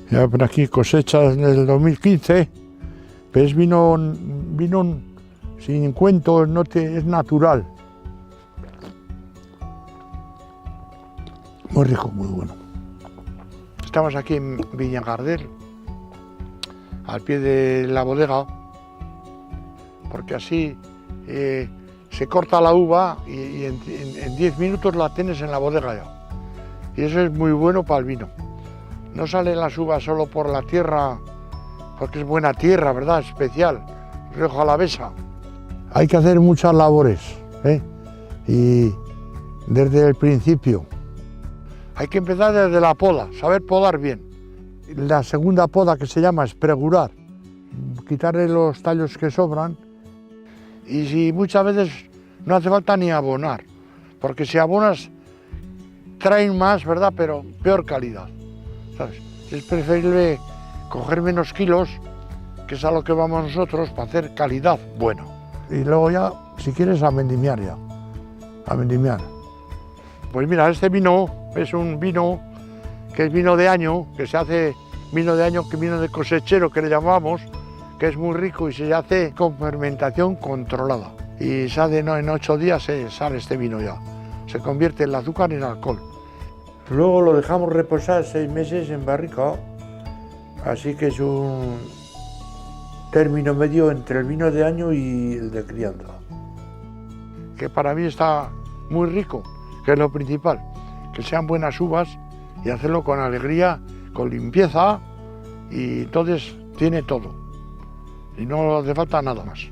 Ya por aquí cosecha en el 2015, pero es vino sin cuentos, es natural. Muy rico, muy bueno. Estamos aquí en Viñagardel, al pie de la bodega, porque así se corta la uva y en 10 minutos la tienes en la bodega ya. Y eso es muy bueno para el vino. No salen las uvas solo por la tierra, porque es buena tierra, ¿verdad? Especial, Rioja Alavesa. Hay que hacer muchas labores, y desde el principio. Hay que empezar desde la poda, saber podar bien. La segunda poda, que se llama espregurar, quitarle los tallos que sobran. Y si muchas veces no hace falta ni abonar, porque si abonas traen más, ¿verdad? Pero peor calidad, ¿sabes? Es preferible coger menos kilos, que es a lo que vamos nosotros, para hacer calidad buena. Y luego ya, si quieres, a vendimiar ya, a vendimiar. Pues mira, este vino es un vino que es vino de año, que se hace vino de año, que vino de cosechero, que le llamamos, que es muy rico y se hace con fermentación controlada. Y se hace, en 8 días se sale este vino ya. Se convierte el azúcar en alcohol. Luego lo dejamos reposar 6 meses en barrica, así que es un término medio entre el vino de año y el de crianza. Que para mí está muy rico, que es lo principal, que sean buenas uvas y hacerlo con alegría, con limpieza, y entonces tiene todo y no hace falta nada más.